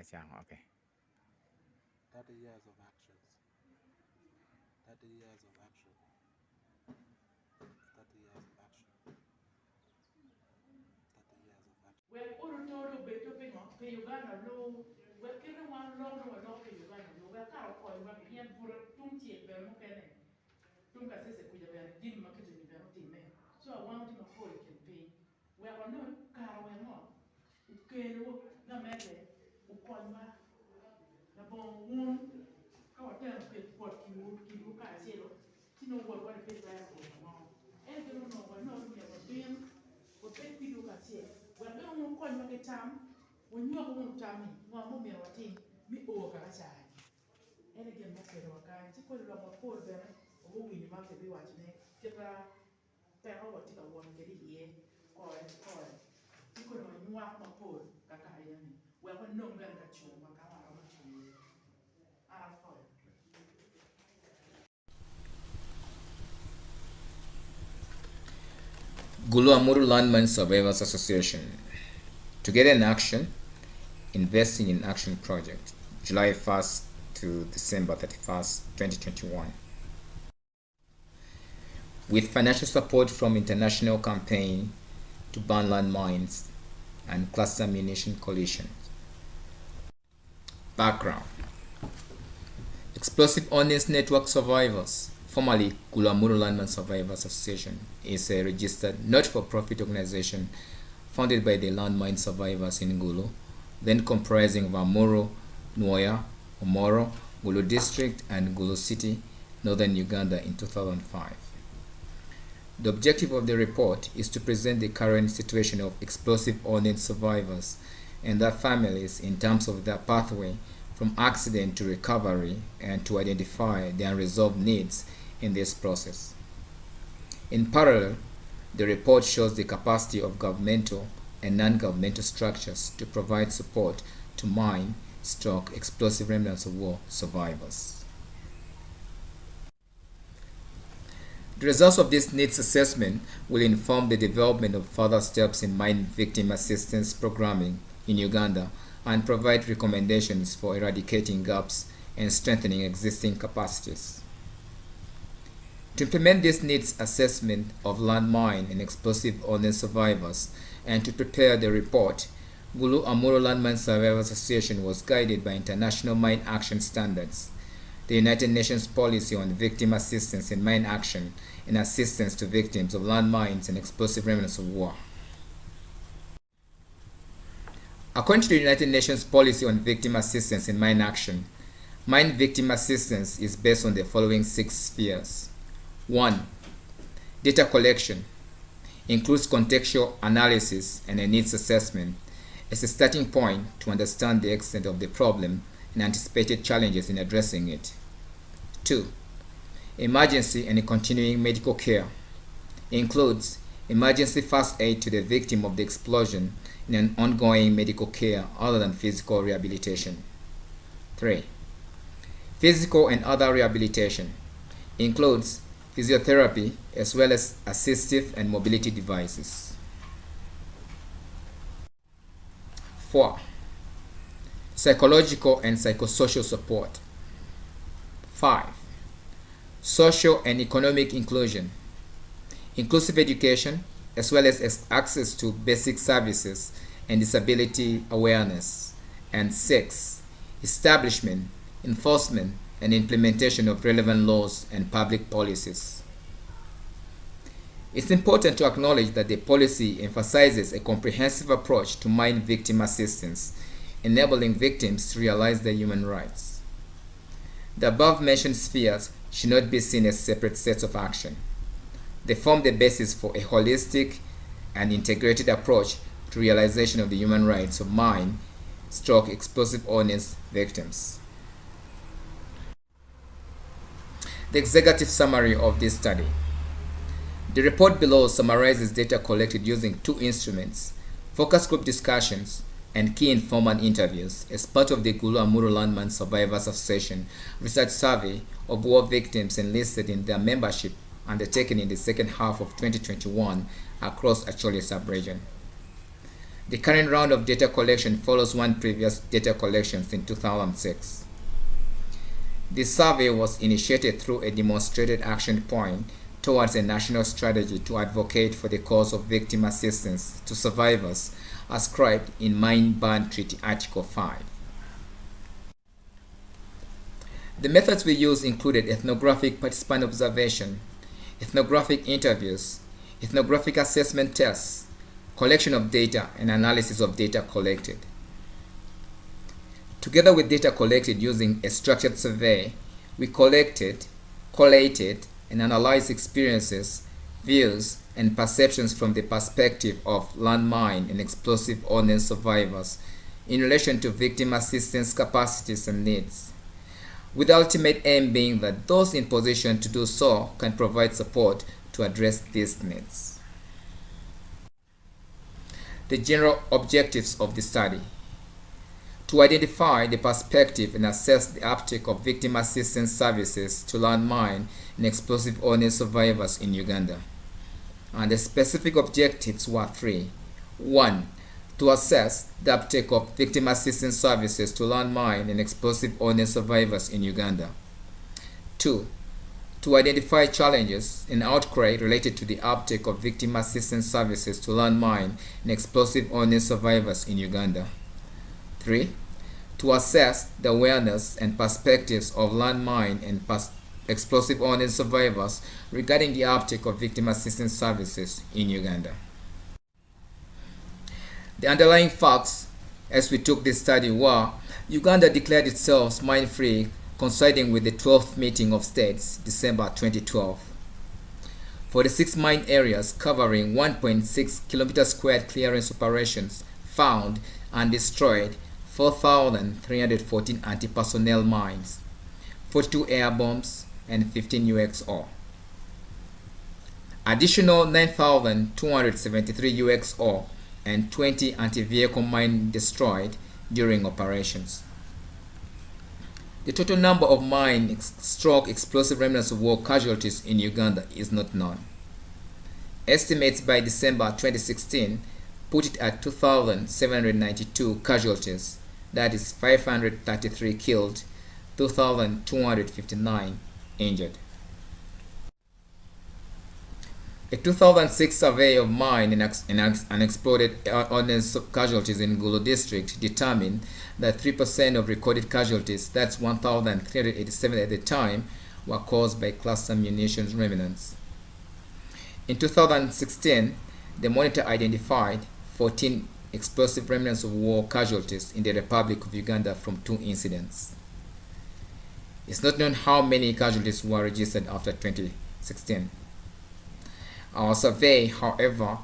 Okay. 30 years of actions. 30 years of action. 30 years of action. 30 years of action. Well, Urutoro beto pe Uganda lo, well, kila wan lo pe Uganda lo, well, karo ko iwa bien pura tumchi be mo kene. Tum ka sese kuja be dim makete ni be no timme. So I want to call campaign. Well, no karo we mo. Ukelo na mele ukonywa na bon won ka watem pe pot ki u ka selo. Tino wo wa pe ba ko no. En ke no wa no mi wa bien wa pe ki u ka selo. Well, we don't konywa ke tam. When you are going to tell me, no, I'm not writing me over Karacha. And again, my kid, or kind, to put it on my poor better, or who we might be watching it, get a pair of what you want to get it here, or you could on you out my poor, Kakayan. Well, when no gun got you, what I want you. I thought. Gulu Amuru Landmine Survivors Association. Together in Action, Investing in Action Project, July 1st to December 31st, 2021. With financial support from International Campaign to Ban Landmines and Cluster Munition Coalition. Background: Explosive Ordnance Network Survivors, formerly Gulamuru Landmine Survivors Association, is a registered not-for-profit organization founded by the landmine survivors in Gulu, then comprising of Amuru, Nwoya, Omoro, Gulu District, and Gulu City, northern Uganda in 2005. The objective of the report is to present the current situation of explosive ordnance survivors and their families in terms of their pathway from accident to recovery and to identify the unresolved needs in this process. In parallel, the report shows the capacity of governmental and non-governmental structures to provide support to mine/explosive remnants of war survivors. The results of this needs assessment will inform the development of further steps in mine victim assistance programming in Uganda and provide recommendations for eradicating gaps and strengthening existing capacities. To implement this needs assessment of landmine and explosive ordnance survivors and to prepare the report, Gulu Amuru Landmine Survivors Association was guided by International Mine Action Standards, the United Nations Policy on Victim Assistance in Mine Action and Assistance to Victims of Landmines and Explosive Remnants of War. According to the United Nations Policy on Victim Assistance in Mine Action, mine victim assistance is based on the following 6 spheres. 1. Data collection includes contextual analysis and a needs assessment as a starting point to understand the extent of the problem and anticipated challenges in addressing it. 2. Emergency and continuing medical care includes emergency first aid to the victim of the explosion and an ongoing medical care other than physical rehabilitation. 3. Physical and other rehabilitation includes physiotherapy as well as assistive and mobility devices. 4. Psychological and psychosocial support. 5. Social and economic inclusion, inclusive education as well as access to basic services and disability awareness. And 6. Establishment, enforcement, and implementation of relevant laws and public policies. It's important to acknowledge that the policy emphasizes a comprehensive approach to mine victim assistance, enabling victims to realize their human rights. The above-mentioned spheres should not be seen as separate sets of action. They form the basis for a holistic and integrated approach to realization of the human rights of mine/explosive ordnance victims. The executive summary of this study. The report below summarizes data collected using 2 instruments: focus group discussions and key informant interviews as part of the Gulu Amuru Landmine Survivors Association research survey of war victims enlisted in their membership undertaken in the second half of 2021 across Acholi sub-region. The current round of data collection follows one previous data collection in 2006. This survey was initiated through a demonstrated action point towards a national strategy to advocate for the cause of victim assistance to survivors ascribed in Mine Ban Treaty Article 5. The methods we used included ethnographic participant observation, ethnographic interviews, ethnographic assessment tests, collection of data, and analysis of data collected. Together with data collected using a structured survey, we collected, collated, and analyzed experiences, views, and perceptions from the perspective of landmine and explosive ordnance survivors in relation to victim assistance capacities and needs, with the ultimate aim being that those in position to do so can provide support to address these needs. The general objectives of the study: to identify the perspective and assess the uptake of victim assistance services to landmine and explosive ordnance survivors in Uganda. And the specific objectives were three. 1. To assess the uptake of victim assistance services to landmine and explosive ordnance survivors in Uganda. 2. To identify challenges and outcry related to the uptake of victim assistance services to landmine and explosive ordnance survivors in Uganda. 3. To assess the awareness and perspectives of landmine and explosive ordnance survivors regarding the uptake of victim assistance services in Uganda. The underlying facts as we took this study were: Uganda declared itself mine-free coinciding with the 12th meeting of states, December 2012. For the 6 mine areas covering 1.6 km squared clearance operations, found and destroyed 4,314 anti-personnel mines, 42 air bombs, and 15 UXO. Additional 9,273 UXO and 20 anti-vehicle mines destroyed during operations. The total number of mine/explosive remnants of war casualties in Uganda is not known. Estimates by December 2016 put it at 2,792 casualties, that is 533 killed, 2,259 injured. A 2006 survey of mine and unexploded ordnance casualties in Gulu district determined that 3% of recorded casualties, that's 1,387 at the time, were caused by cluster munitions remnants. In 2016, the monitor identified 14 explosive remnants of war casualties in the Republic of Uganda from 2 incidents. It's not known how many casualties were registered after 2016. Our survey, however,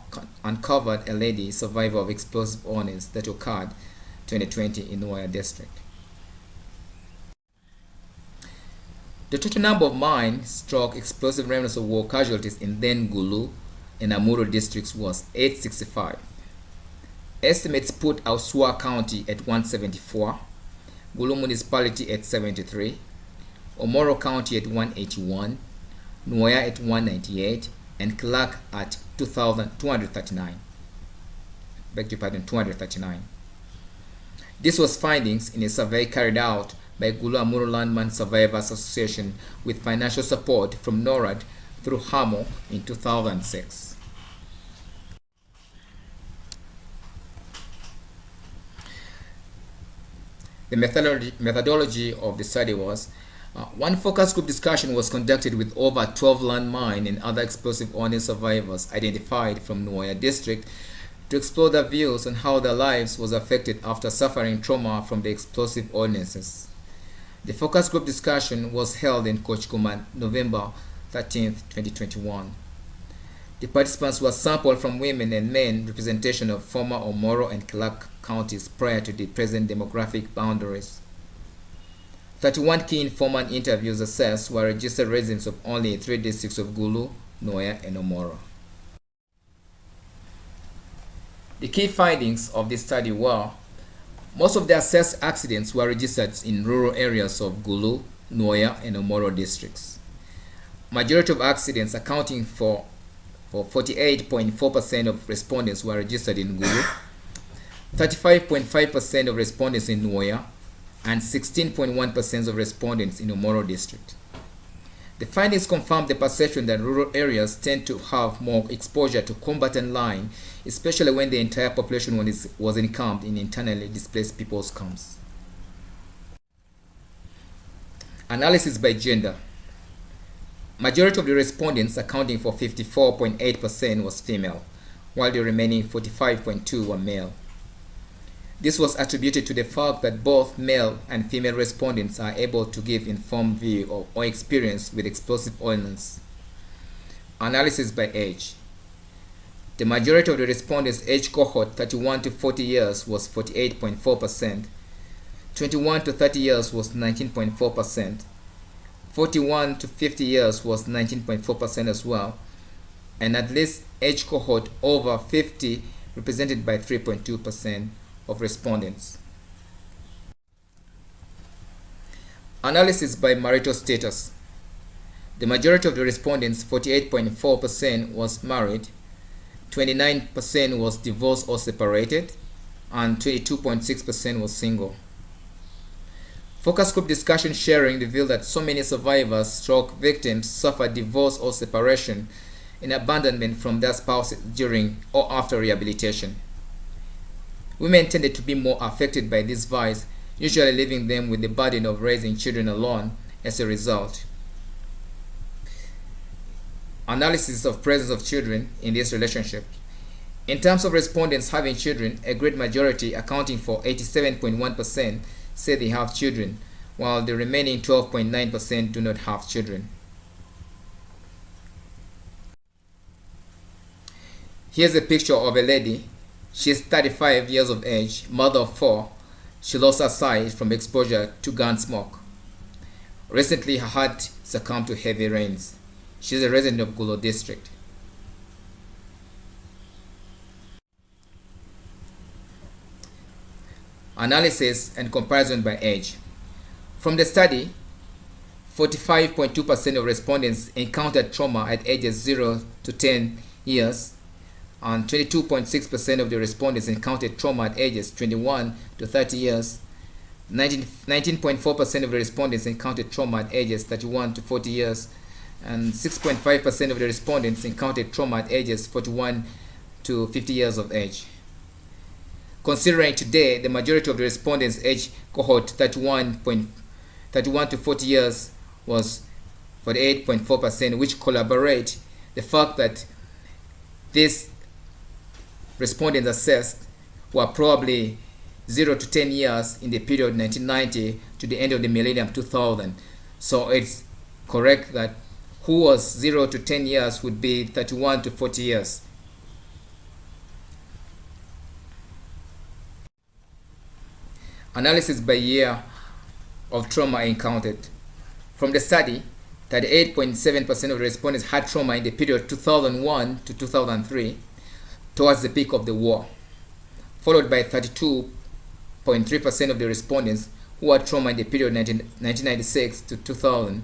uncovered a lady survivor of explosive ordnance that occurred 2020 in Nuwaya district. The total number of mine/explosive remnants of war casualties in then Gulu and Amuru districts was 865. Estimates put Ausua County at 174, Gulu Municipality at 73, Omoro County at 181, Nuwaya at 198, and Clark at 2,239. 239. This was findings in a survey carried out by Gulu Amuru Landman Survivors Association with financial support from NORAD through HAMO in 2006. The methodology of the study was: one focus group discussion was conducted with over 12 landmine and other explosive ordnance survivors identified from Nuwaya district to explore their views on how their lives was affected after suffering trauma from the explosive ordnances. The focus group discussion was held in Kochkuma November 13, 2021. The participants were sampled from women and men representation of former Omoro and Clark counties prior to the present demographic boundaries. 31 key informant interviews assessed were registered residents of only 3 districts of Gulu, Nuwaya, and Omoro. The key findings of this study were: most of the assessed accidents were registered in rural areas of Gulu, Nuwaya, and Omoro districts. Majority of accidents, accounting for 48.4% of respondents, were registered in Gulu. 35.5% of respondents in Nuoya, and 16.1% of respondents in Omoro district. The findings confirm the perception that rural areas tend to have more exposure to combatant line, especially when the entire population was encamped in internally displaced people's camps. Analysis by gender. Majority of the respondents, accounting for 54.8%, was female, while the remaining 45.2% were male. This was attributed to the fact that both male and female respondents are able to give informed view or experience with explosive ordnance. Analysis by age. The majority of the respondents' age cohort 31 to 40 years was 48.4%, 21 to 30 years was 19.4%, 41 to 50 years was 19.4% as well, and at least age cohort over 50 represented by 3.2% of respondents. Analysis by marital status. The majority of the respondents, 48.4%, was married, 29% was divorced or separated, and 22.6% was single. Focus group discussion sharing revealed that so many survivors stroke victims suffered divorce or separation and abandonment from their spouses during or after rehabilitation. Women tended to be more affected by this vice, usually leaving them with the burden of raising children alone as a result. Analysis of presence of children in this relationship. In terms of respondents having children, a great majority, accounting for 87.1%, say they have children, while the remaining 12.9% do not have children. Here's a picture of a lady. She's 35 years of age, mother of 4. She lost her sight from exposure to gun smoke. Recently, her heart succumbed to heavy rains. She's a resident of Gulo district. Analysis and comparison by age. From the study, 45.2% of respondents encountered trauma at ages 0 to 10 years, and 22.6% of the respondents encountered trauma at ages 21 to 30 years. 19.4% of the respondents encountered trauma at ages 31 to 40 years, and 6.5% of the respondents encountered trauma at ages 41 to 50 years of age. Considering today the majority of the respondents' age cohort 31 to 40 years was 48.4%, which corroborate the fact that these respondents assessed were probably 0 to 10 years in the period 1990 to the end of the millennium 2000. So it's correct that who was 0 to 10 years would be 31 to 40 years. Analysis by year of trauma encountered. From the study, 38.7% of respondents had trauma in the period 2001 to 2003, towards the peak of the war, followed by 32.3% of the respondents who had trauma in the period 1996 to 2000,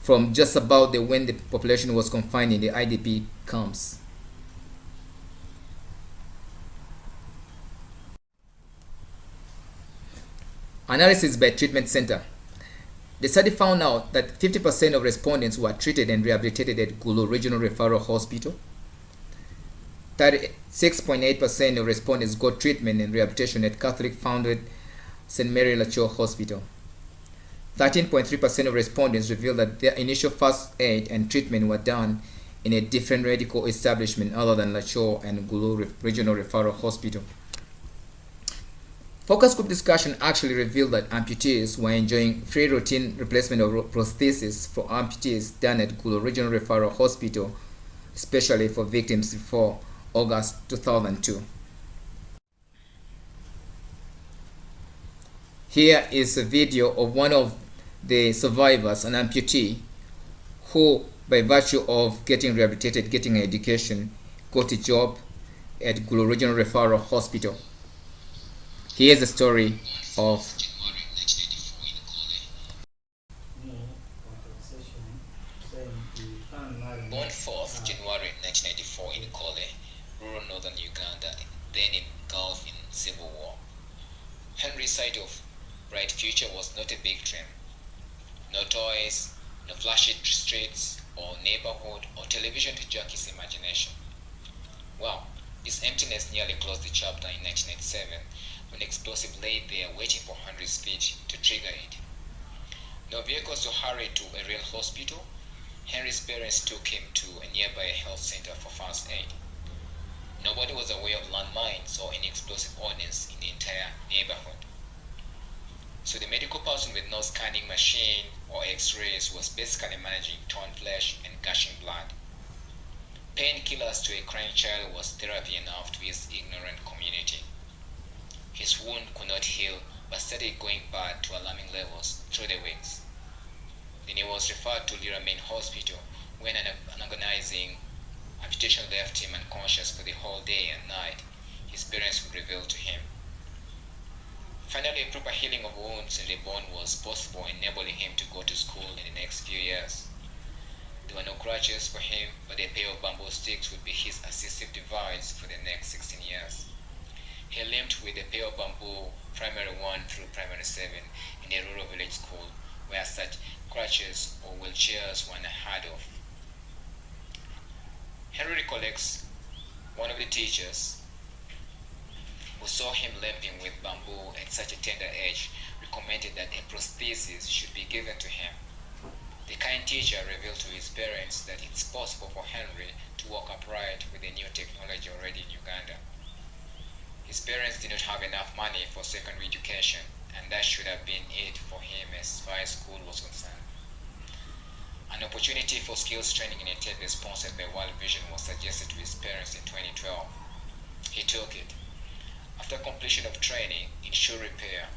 from just about when the population was confined in the IDP camps. Analysis by treatment center. The study found out that 50% of respondents were treated and rehabilitated at Gulu Regional Referral Hospital. 36.8% of respondents got treatment and rehabilitation at Catholic-founded St. Mary Lacho Hospital. 13.3% of respondents revealed that their initial first aid and treatment were done in a different medical establishment other than Lacho and Gulu Regional Referral Hospital. Focus group discussion actually revealed that amputees were enjoying free routine replacement of prostheses for amputees done at Gulu Regional Referral Hospital, especially for victims before August 2002. Here is a video of one of the survivors, an amputee, who by virtue of getting rehabilitated, getting education, got a job at Gulu Regional Referral Hospital. Here's the story of born 4th January 1994 in Kole, rural northern Uganda, then in Gulf in Civil War. Henry's sight of bright future was not a big dream. No toys, no flashy streets or neighborhood or television to jerk his imagination. Well, this emptiness nearly closed the chapter in 1987 when the explosive lay there waiting for Henry's speech to trigger it. No vehicles to hurry to a real hospital, Henry's parents took him to a nearby health center for first aid. Nobody was aware of landmines or any explosive ordnance in the entire neighborhood. So the medical person with no scanning machine or x-rays was basically managing torn flesh and gushing blood. Painkillers to a crying child was therapy enough to his ignorant community. His wound could not heal but started going bad to alarming levels through the weeks. Then he was referred to Lira Main Hospital when an agonizing amputation left him unconscious for the whole day and night, his parents would reveal to him. Finally, a proper healing of wounds in the bone was possible, enabling him to go to school in the next few years. There were no crutches for him, but a pair of bamboo sticks would be his assistive device for the next 16 years. He limped with a pair of bamboo primary 1 through primary 7 in a rural village school where such crutches or wheelchairs were unheard of. Henry recollects one of the teachers who saw him limping with bamboo at such a tender age recommended that a prosthesis should be given to him. The kind teacher revealed to his parents that it's possible for Henry to walk upright with the new technology already in Uganda. His parents did not have enough money for secondary education, and that should have been it for him as far as school was concerned. An opportunity for skills training in Entebbe sponsored by World Vision was suggested to his parents in 2012. He took it. After completion of training in shoe repair,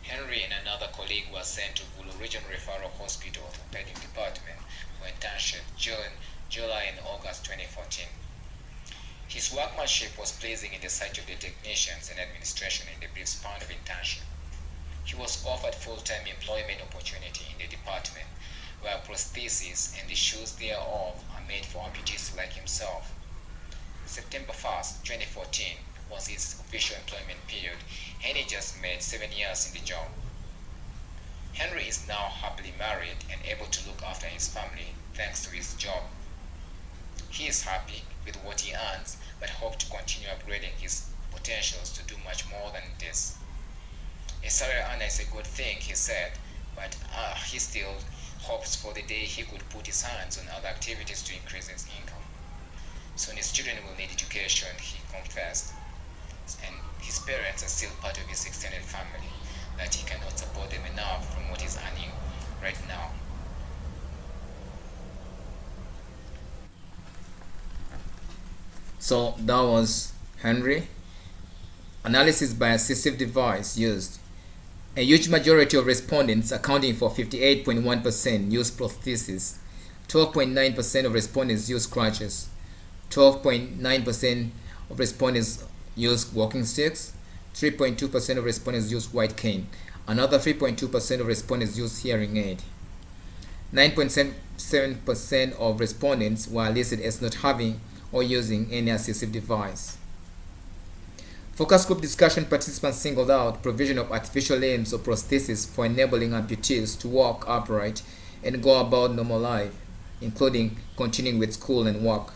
Henry and another colleague were sent to Gulu Regional Referral Hospital Orthopedic Department for internship July and August 2014. His workmanship was pleasing in the sight of the technicians and administration in the brief span of internship. He was offered full-time employment opportunity in the department, where prostheses and the shoes thereof are made for amputees like himself. September 1st, 2014 was his official employment period, and he just made 7 years in the job. Henry is now happily married and able to look after his family thanks to his job. He is happy with what he earns, but hopes to continue upgrading his potentials to do much more than this. A salary earner is a good thing, he said, but he still hopes for the day he could put his hands on other activities to increase his income. Soon his children will need education, he confessed, and his parents are still part of his extended family, that he cannot support them enough from what he's earning right now. So that was Henry. Analysis by assistive device used. A huge majority of respondents, accounting for 58.1%, used prosthesis. 12.9% of respondents used crutches. 12.9% of respondents used walking sticks. 3.2% of respondents used white cane. Another 3.2% of respondents used hearing aid. 9.7% of respondents were listed as not having or using any assistive device. Focus group discussion participants singled out provision of artificial limbs or prosthesis for enabling amputees to walk upright and go about normal life, including continuing with school and work.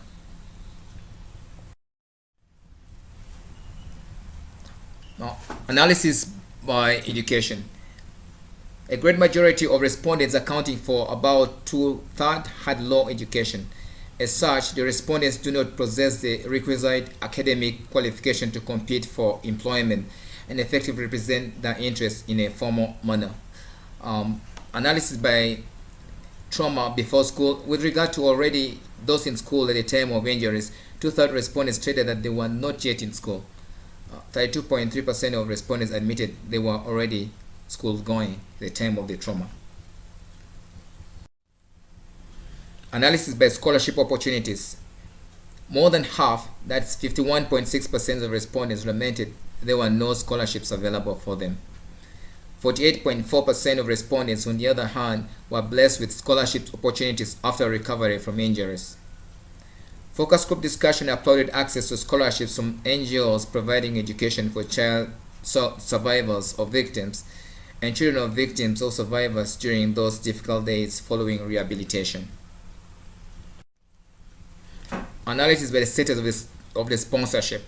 Now, analysis by education. A great majority of respondents, accounting for about 2/3, had low education. As such, the respondents do not possess the requisite academic qualification to compete for employment and effectively represent their interests in a formal manner. Analysis by trauma before school. With regard to already those in school at the time of injuries, 2/3 respondents stated that they were not yet in school. 32.3% of respondents admitted they were already school going at the time of the trauma. Analysis by scholarship opportunities. More than half, that's 51.6% of respondents, lamented there were no scholarships available for them. 48.4% of respondents, on the other hand, were blessed with scholarship opportunities after recovery from injuries. Focus group discussion applauded access to scholarships from NGOs providing education for child survivors or victims and children of victims or survivors during those difficult days following rehabilitation. Analysis by the status of the sponsorship.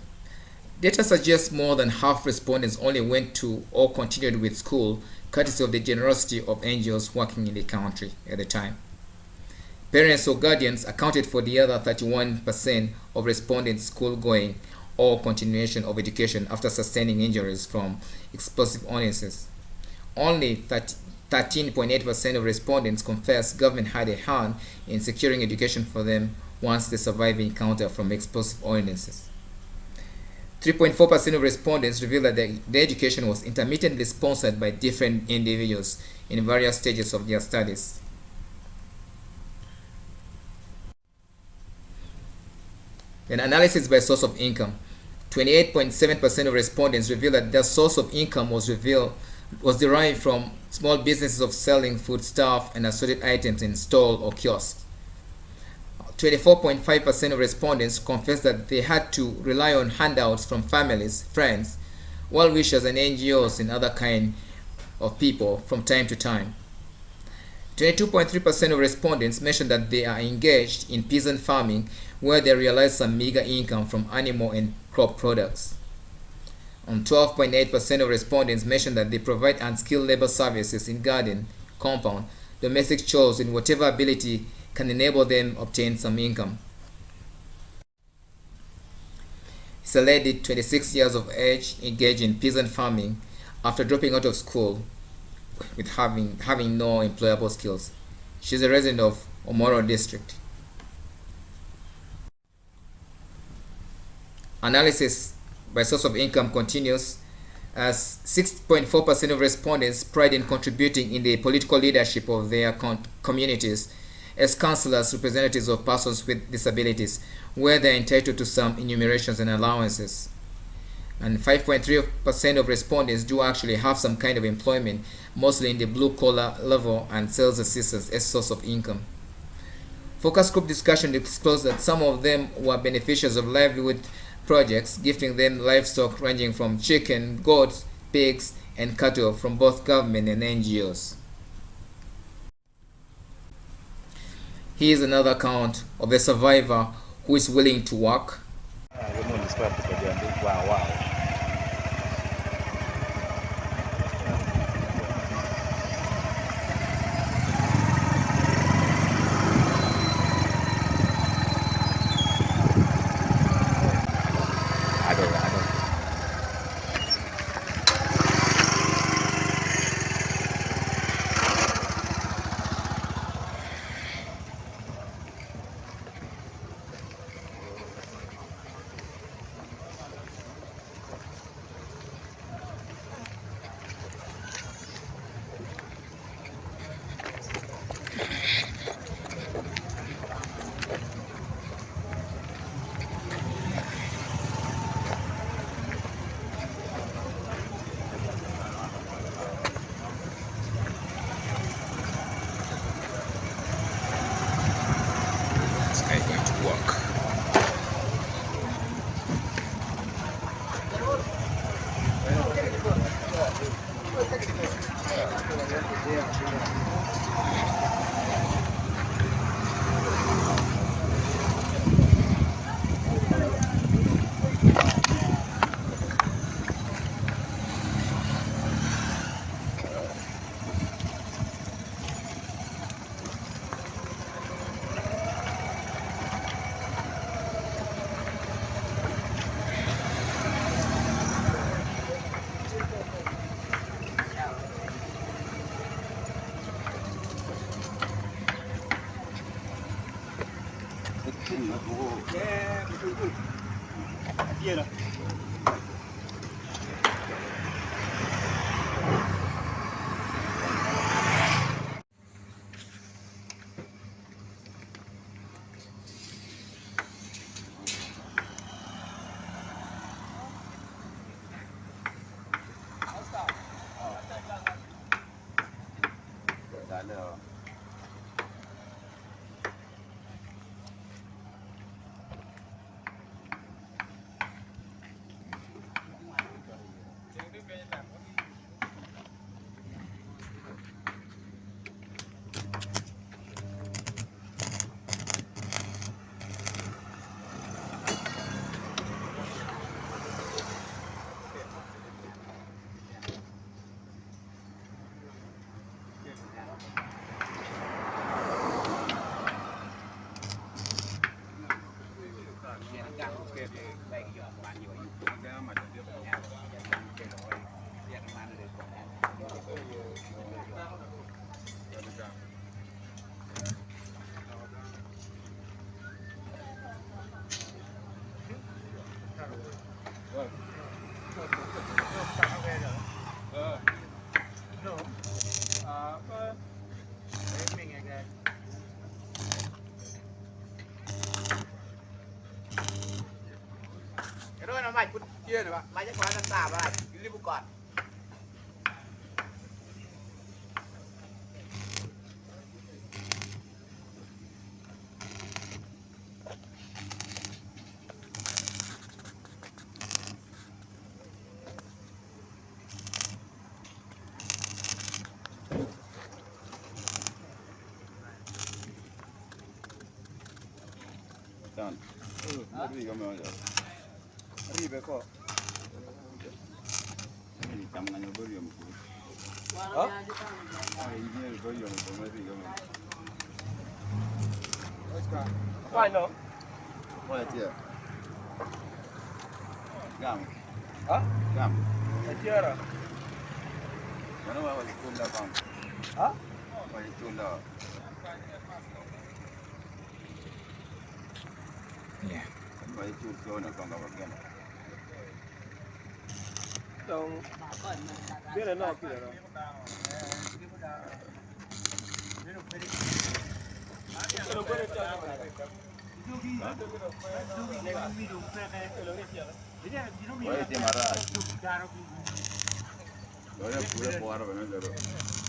Data suggests more than half respondents only went to or continued with school, courtesy of the generosity of NGOs working in the country at the time. Parents or guardians accounted for the other 31% of respondents' school going or continuation of education after sustaining injuries from explosive illnesses. Only 13.8% of respondents confessed government had a hand in securing education for them once they survived encounter from explosive illnesses. 3.4% of respondents revealed that their education was intermittently sponsored by different individuals in various stages of their studies. Then analysis by source of income. 28.7% of respondents revealed that their source of income was derived from small businesses of selling foodstuff and assorted items in stall or kiosks. 24.5% of respondents confessed that they had to rely on handouts from families, friends, well-wishers, and NGOs and other kind of people from time to time. 22.3% of respondents mentioned that they are engaged in peasant farming where they realize some meager income from animal and crop products. 12.8% of respondents mentioned that they provide unskilled labor services in garden, compound, domestic chores, and whatever ability can enable them obtain some income. It's a lady, 26 years of age, engaged in peasant farming after dropping out of school with having no employable skills. She's a resident of Omoro district. Analysis by source of income continues as 6.4% of respondents pride in contributing in the political leadership of their communities as councillors, representatives of persons with disabilities, where they are entitled to some enumerations and allowances. And 5.3% of respondents do actually have some kind of employment, mostly in the blue-collar level and sales assistance as source of income. Focus group discussion disclosed that some of them were beneficiaries of livelihood projects, gifting them livestock ranging from chicken, goats, pigs, and cattle from both government and NGOs. Here is another account of a survivor who is willing to work. cái đó nó mày cút chia rồi bạn mày chắc có ăn xả vào này đi một cọt Dan, riga me aja. Ribe ko. Ini tamangannya beri yang mukul. Hah? Ini beri yang mukul, riga me. Why no? Why dia? Gam. Hah? Gam. Tiara. Mana awak tunda bang? Hah? Awak tunda. Yeah. Awak tunda nak kau bagian. Então, vira não, filha. Awak tiada marah. Awak pura pura benar benar.